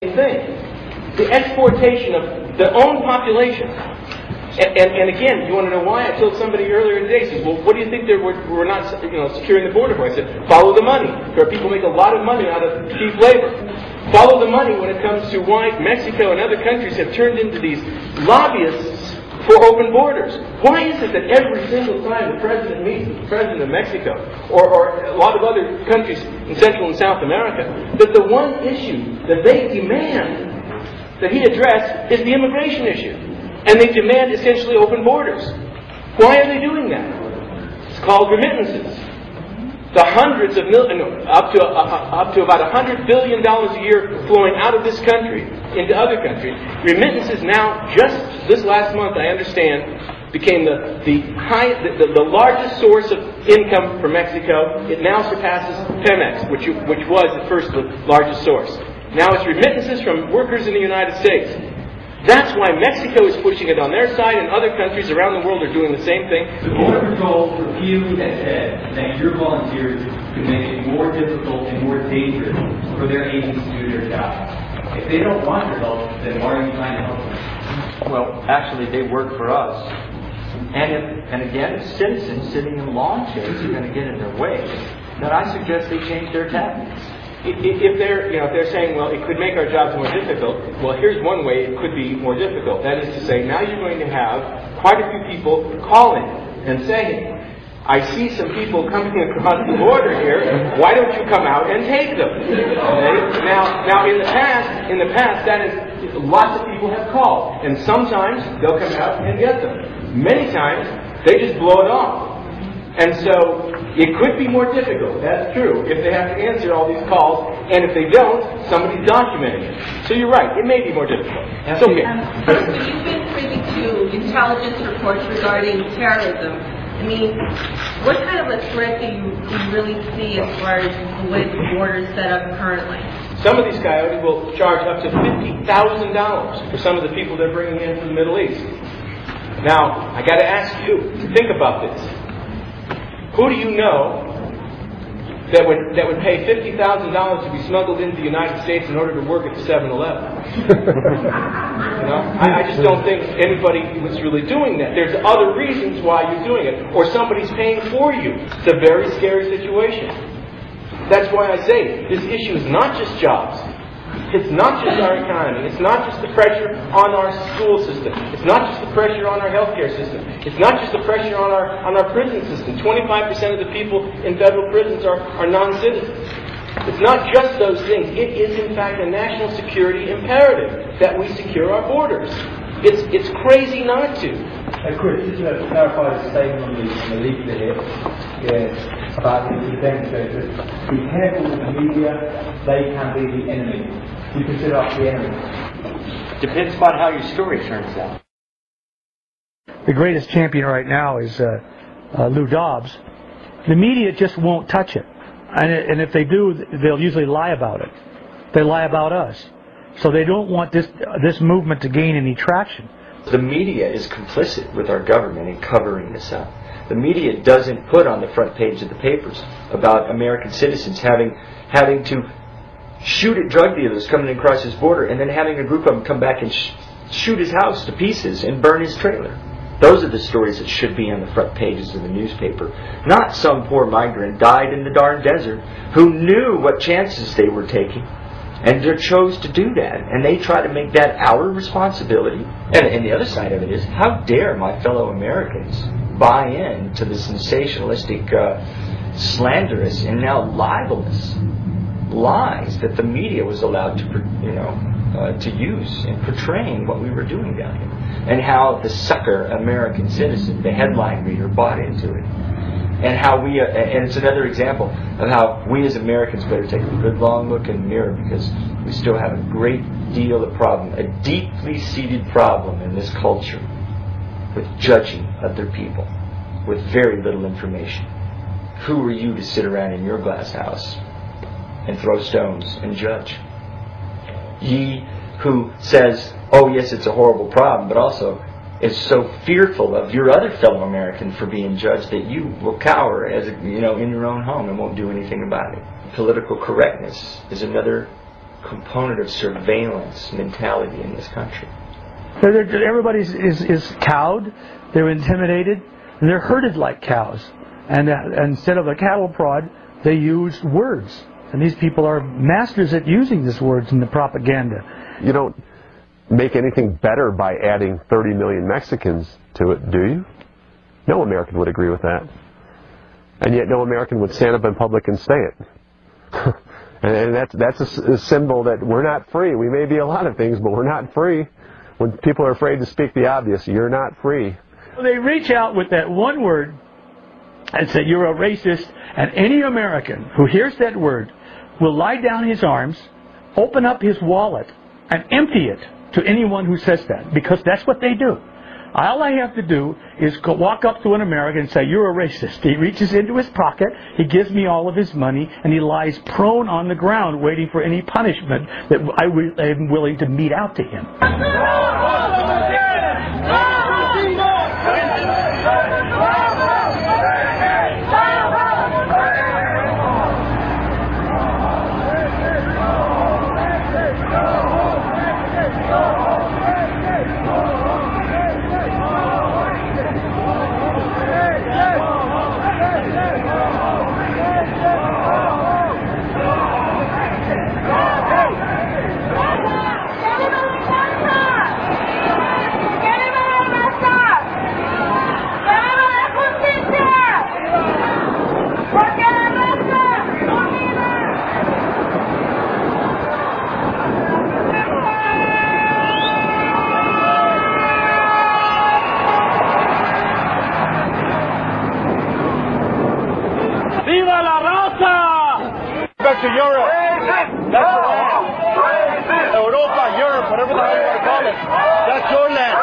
thing. The exportation of their own population. And again, you want to know why? I told somebody earlier today, says, well, what do you think we're not securing the border for? I said, follow the money. There are people who make a lot of money out of cheap labor. Follow the money when it comes to why Mexico and other countries have turned into these lobbyists for open borders. Why is it that every single time the president meets with the president of Mexico, or a lot of other countries in Central and South America, that the one issue that they demand that he address is the immigration issue? And they demand essentially open borders. Why are they doing that? It's called remittances. The hundreds of up to about $100 billion a year flowing out of this country into other countries. Remittances now, just this last month, I understand, became the largest source of income for Mexico. It now surpasses Pemex, which was at first the largest source. Now it's remittances from workers in the United States. That's why Mexico is pushing it on their side, and other countries around the world are doing the same thing. The Border Patrol repeatedly has said that your volunteers could make it more difficult and more dangerous for their agents to do their job. If they don't want your help, then why are you trying to help them? Well, actually, they work for us. And again, if citizens sitting in lawn chairs are going to get in their way, then I suggest they change their tactics. If they're saying, well, it could make our jobs more difficult, well, here's one way it could be more difficult. That is to say, now you're going to have quite a few people calling and saying, I see some people coming across the border here. Why don't you come out and take them? Okay? Now, in the past, that is lots of people have called, and sometimes they'll come out and get them. Many times they just blow it off. And so it could be more difficult, that's true, if they have to answer all these calls, and if they don't, somebody's documenting it. So you're right, it may be more difficult. It's okay. So you've been privy to intelligence reports regarding terrorism. I mean, what kind of a threat do you really see as far as the way the border is set up currently? Some of these coyotes will charge up to $50,000 for some of the people they're bringing in from the Middle East. Now, I got to ask you to think about this. Who do you know that would pay $50,000 to be smuggled into the United States in order to work at the 7-Eleven? I just don't think anybody was really doing that. There's other reasons why you're doing it, or somebody's paying for you. It's a very scary situation. That's why I say this issue is not just jobs. It's not just our economy. It's not just the pressure on our school system. It's not just the pressure on our healthcare system. It's not just the pressure on our prison system. 25% of the people in federal prisons are non-citizens. It's not just those things. It is, in fact, a national security imperative that we secure our borders. It's crazy not to. Chris, just to clarify the statement on the leaflet here, about the demonstrators. Be careful with the media, they can be the enemy. You consider us the enemy. Depends upon how your story turns out. The greatest champion right now is Lou Dobbs. The media just won't touch it. And if they do, they'll usually lie about it. They lie about us. So they don't want this movement to gain any traction. The media is complicit with our government in covering this up. The media doesn't put on the front page of the papers about American citizens having to shoot at drug dealers coming across his border, and then having a group of them come back and shoot his house to pieces and burn his trailer. Those are the stories that should be on the front pages of the newspaper. Not some poor migrant died in the darn desert who knew what chances they were taking and they chose to do that. And they try to make that our responsibility. And the other side of it is, how dare my fellow Americans buy in to the sensationalistic, slanderous, and now libelous lies that the media was allowed to use in portraying what we were doing down here, and how the sucker American citizen, the headline reader, bought into it, and how and it's another example of how we as Americans better take a good long look in the mirror, because we still have a great deal of problem, a deeply seated problem in this culture with judging other people with very little information. Who are you to sit around in your glass house and throw stones and judge? Ye who says, oh yes, it's a horrible problem, but also is so fearful of your other fellow American for being judged that you will cower in your own home and won't do anything about it. Political correctness is another component of surveillance mentality in this country. Everybody is cowed, they're intimidated, and they're herded like cows. And instead of a cattle prod, they use words. And these people are masters at using these words in the propaganda. You don't make anything better by adding 30 million Mexicans to it, do you? No American would agree with that. And yet no American would stand up in public and say it. And that's a symbol that we're not free. We may be a lot of things, but we're not free. When people are afraid to speak the obvious, you're not free. They reach out with that one word and say, you're a racist, and any American who hears that word will lie down his arms, open up his wallet, and empty it to anyone who says that, because that's what they do. All I have to do is walk up to an American and say, you're a racist. He reaches into his pocket, he gives me all of his money, and he lies prone on the ground waiting for any punishment that I am willing to mete out to him. To Europe. That's your land. Europa, Europe, whatever the hell you want to call it. That's your land.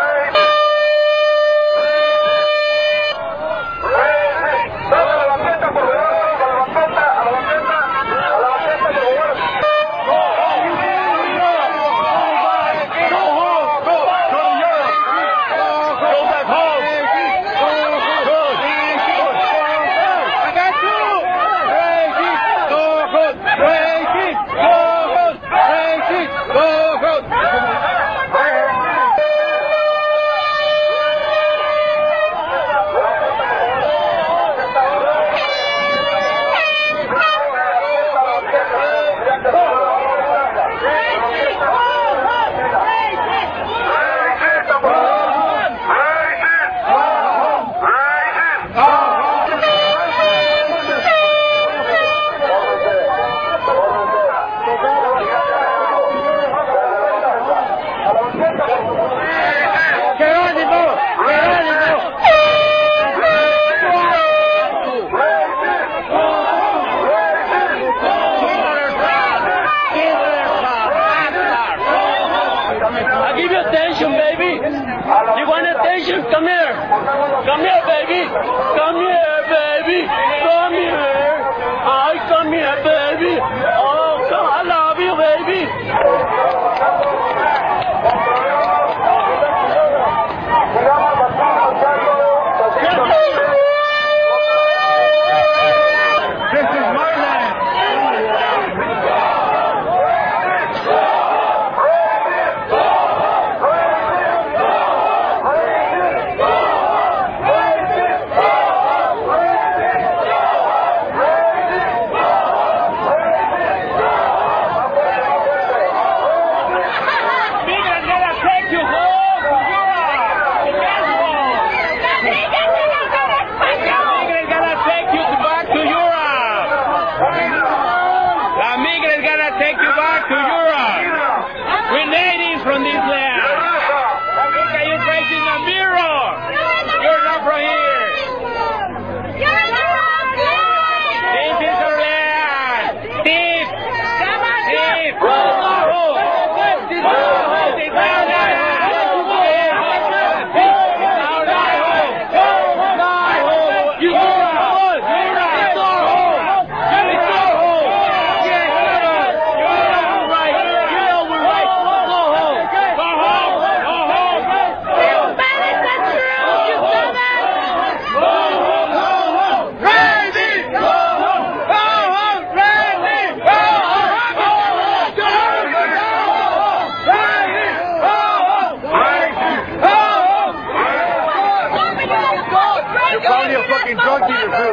fucking drug dealers do.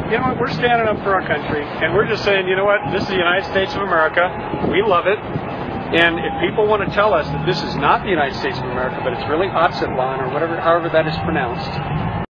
You know what, we're standing up for our country, and we're just saying, you know what, this is the United States of America, we love it, and if people want to tell us that this is not the United States of America, but it's really Otzitlan, or whatever, however that is pronounced,